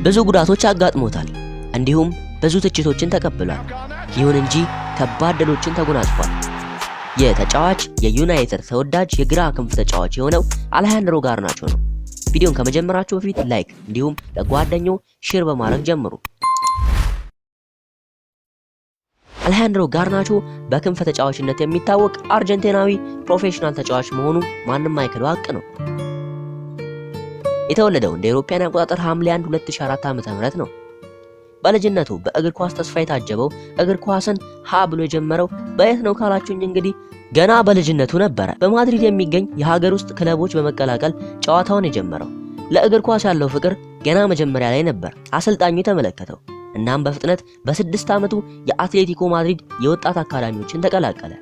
ብዙ ጉዳቶች አጋጥሞታል፣ እንዲሁም ብዙ ትችቶችን ተቀብሏል። ይሁን እንጂ ከባድ ድሎችን ተጎናጽፏል። የተጫዋች የዩናይትድ ተወዳጅ የግራ ክንፍ ተጫዋች የሆነው አሌሃንድሮ ጋርናቾ ነው። ቪዲዮን ከመጀመራችሁ በፊት ላይክ እንዲሁም ለጓደኞ ሼር በማድረግ ጀምሩ። አሌሃንድሮ ጋርናቾ በክንፍ ተጫዋችነት የሚታወቅ አርጀንቲናዊ ፕሮፌሽናል ተጫዋች መሆኑ ማንም አይክደው ሀቅ ነው። የተወለደው እንደ አውሮፓውያን አቆጣጠር ሐምሌ 1 2004 ዓ.ም ነው። በልጅነቱ በእግር ኳስ ተስፋ የታጀበው እግር ኳስን ሀ ብሎ የጀመረው በየት ነው ካላችሁኝ እንግዲህ ገና በልጅነቱ ነበረ። በማድሪድ የሚገኝ የሀገር ውስጥ ክለቦች በመቀላቀል ጨዋታውን የጀመረው። ለእግር ኳስ ያለው ፍቅር ገና መጀመሪያ ላይ ነበር አሰልጣኙ የተመለከተው። እናም በፍጥነት በ6 ዓመቱ የአትሌቲኮ ማድሪድ የወጣት አካዳሚዎችን ተቀላቀለ።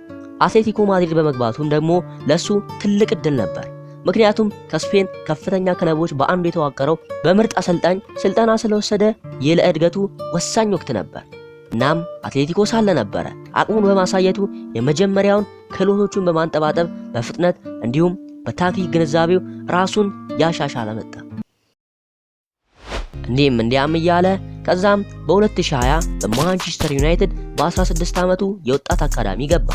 አትሌቲኮ ማድሪድ በመግባቱም ደግሞ ለሱ ትልቅ እድል ነበር። ምክንያቱም ከስፔን ከፍተኛ ክለቦች በአንዱ የተዋቀረው በምርጥ አሰልጣኝ ስልጠና ስለወሰደ ለእድገቱ ወሳኝ ወቅት ነበር። እናም አትሌቲኮ ሳለ ነበረ አቅሙን በማሳየቱ የመጀመሪያውን ክህሎቶቹን በማንጠባጠብ በፍጥነት እንዲሁም በታክቲክ ግንዛቤው ራሱን ያሻሻለ መጣ። እንዲያም እያለ ከዛም በ2020 በማንቸስተር ዩናይትድ በ16 ዓመቱ የወጣት አካዳሚ ገባ።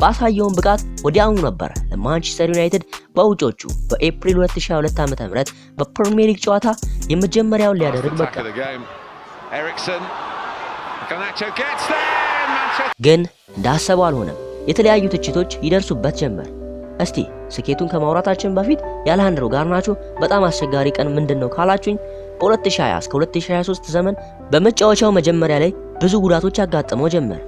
ባሳየውን ብቃት ወዲያውኑ ነበር ለማንቸስተር ዩናይትድ በውጮቹ በኤፕሪል 2022 ዓ.ም በፕሪሚየር ሊግ ጨዋታ የመጀመሪያውን ሊያደርግ በቃ። ግን እንዳሰበው አልሆነም። የተለያዩ ትችቶች ይደርሱበት ጀመር። እስቲ ስኬቱን ከማውራታችን በፊት የአሌሃንድሮ ጋርናቾ በጣም አስቸጋሪ ቀን ምንድነው ካላችሁኝ በ2020 እስከ 2023 ዘመን በመጫወቻው መጀመሪያ ላይ ብዙ ጉዳቶች ያጋጥመው ጀመር።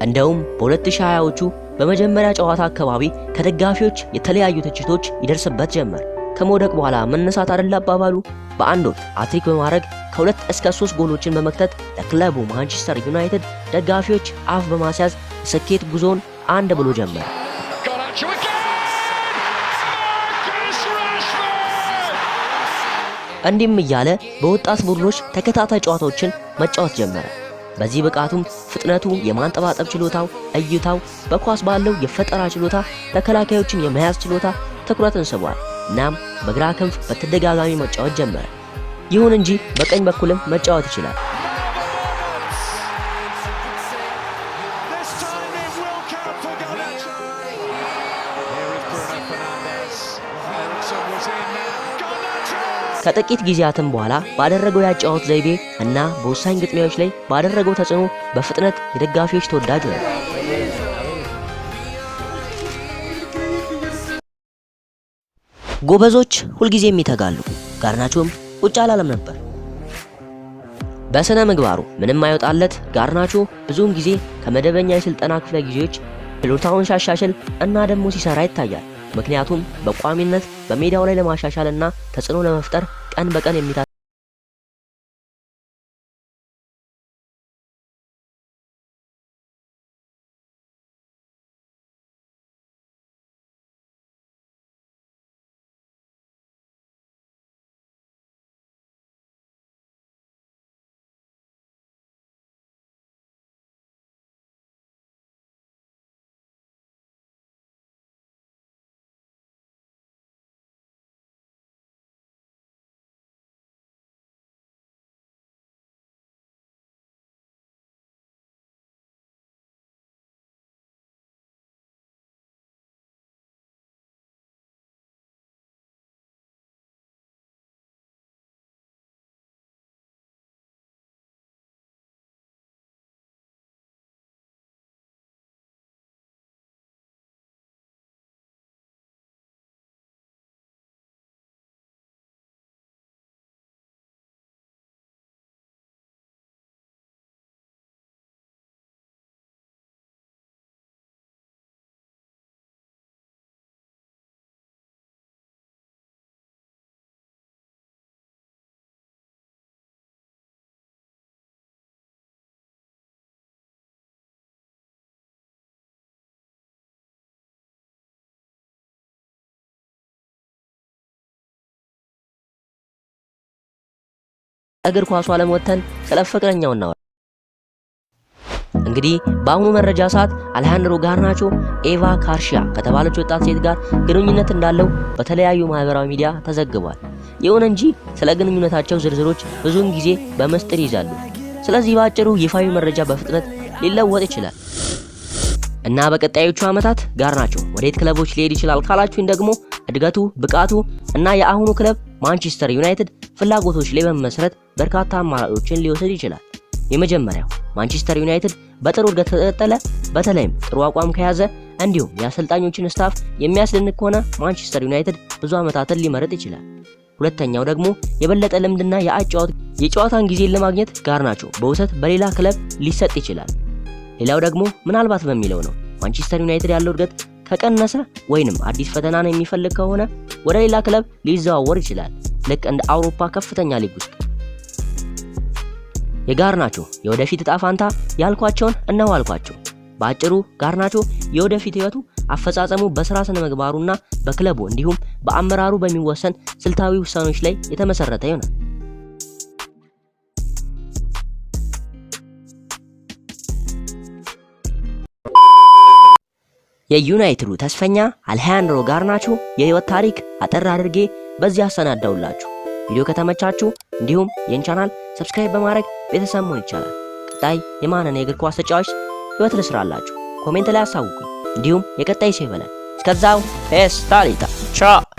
እንደውም በ2020ዎቹ በመጀመሪያ ጨዋታ አካባቢ ከደጋፊዎች የተለያዩ ትችቶች ይደርስበት ጀመር። ከመውደቅ በኋላ መነሳት አይደል አባባሉ። በአንድ ወቅት ሃትሪክ በማድረግ ከ2 እስከ 3 ጎሎችን በመክተት ለክለቡ ማንቸስተር ዩናይትድ ደጋፊዎች አፍ በማስያዝ ስኬት ጉዞን አንድ ብሎ ጀመረ። እንዲህም እያለ በወጣት ቡድኖች ተከታታይ ጨዋታዎችን መጫወት ጀመረ። በዚህ ብቃቱም ፍጥነቱ፣ የማንጠባጠብ ችሎታው፣ እይታው፣ በኳስ ባለው የፈጠራ ችሎታ፣ ተከላካዮችን የመያዝ ችሎታ ትኩረትን ስቧል። እናም በግራ ክንፍ በተደጋጋሚ መጫወት ጀመረ። ይሁን እንጂ በቀኝ በኩልም መጫወት ይችላል። ከጥቂት ጊዜያትም በኋላ ባደረገው ያጫወት ዘይቤ እና በወሳኝ ግጥሚያዎች ላይ ባደረገው ተጽዕኖ በፍጥነት የደጋፊዎች ተወዳጅ ሆነ። ጎበዞች ሁልጊዜም ይተጋሉ። ጋርናቾም ቁጭ አላለም ነበር። በስነ ምግባሩ ምንም አይወጣለት ጋርናቾ ብዙውን ጊዜ ከመደበኛ የስልጠና ክፍለ ጊዜዎች ችሎታውን ሲያሻሽል እና ደግሞ ሲሰራ ይታያል። ምክንያቱም በቋሚነት በሜዳው ላይ ለማሻሻል እና ተጽዕኖ ለመፍጠር ቀን በቀን የሚታ እግር ኳሱ ዓለም ወተን ስለ ፍቅረኛው ነው። እንግዲህ በአሁኑ መረጃ ሰዓት አሌሃንድሮ ጋርናቾ ኤቫ ካርሺያ ከተባለች ወጣት ሴት ጋር ግንኙነት እንዳለው በተለያዩ ማህበራዊ ሚዲያ ተዘግቧል። ይሁን እንጂ ስለ ግንኙነታቸው ዝርዝሮች ብዙውን ጊዜ በመስጥር ይዛሉ። ስለዚህ ባጭሩ ይፋዊ መረጃ በፍጥነት ሊለወጥ ይችላል እና በቀጣዮቹ ዓመታት ጋርናቾ ወዴት ክለቦች ሊሄድ ይችላል ካላችሁኝ ደግሞ እድገቱ፣ ብቃቱ እና የአሁኑ ክለብ ማንቸስተር ዩናይትድ ፍላጎቶች ላይ በመመስረት በርካታ አማራጮችን ሊወስድ ይችላል። የመጀመሪያው ማንቸስተር ዩናይትድ በጥሩ እድገት ከቀጠለ፣ በተለይም ጥሩ አቋም ከያዘ እንዲሁም የአሰልጣኞችን ስታፍ የሚያስደንቅ ከሆነ ማንቸስተር ዩናይትድ ብዙ ዓመታትን ሊመርጥ ይችላል። ሁለተኛው ደግሞ የበለጠ ልምድና የጨዋታን ጊዜን ለማግኘት ጋርናቾ በውሰት በሌላ ክለብ ሊሰጥ ይችላል። ሌላው ደግሞ ምናልባት በሚለው ነው። ማንቸስተር ዩናይትድ ያለው እድገት ከቀነሰ ወይንም አዲስ ፈተናን የሚፈልግ ከሆነ ወደ ሌላ ክለብ ሊዘዋወር ይችላል፣ ልክ እንደ አውሮፓ ከፍተኛ ሊግ ውስጥ። የጋርናቾ የወደፊት እጣ ፋንታ ያልኳቸውን እነሆ አልኳቸው። በአጭሩ ጋርናቾ የወደፊት ህይወቱ አፈጻጸሙ በስራ ስነ ምግባሩና በክለቡ እንዲሁም በአመራሩ በሚወሰን ስልታዊ ውሳኔዎች ላይ የተመሰረተ ይሆናል። የዩናይትዱ ተስፈኛ አሌሃንድሮ ጋርናቾ የህይወት ታሪክ አጠር አድርጌ በዚህ አሰናዳውላችሁ። ቪዲዮ ከተመቻችሁ እንዲሁም ይህን ቻናል ሰብስክራይብ በማድረግ ቤተሰብ መሆን ይቻላል። ቀጣይ የማንን የእግር ኳስ ተጫዋች ህይወት ልስራላችሁ ኮሜንት ላይ አሳውቁኝ። እንዲሁም የቀጣይ ሰው ይበላል። እስከዛው ፔስ ታሊታ ቻው።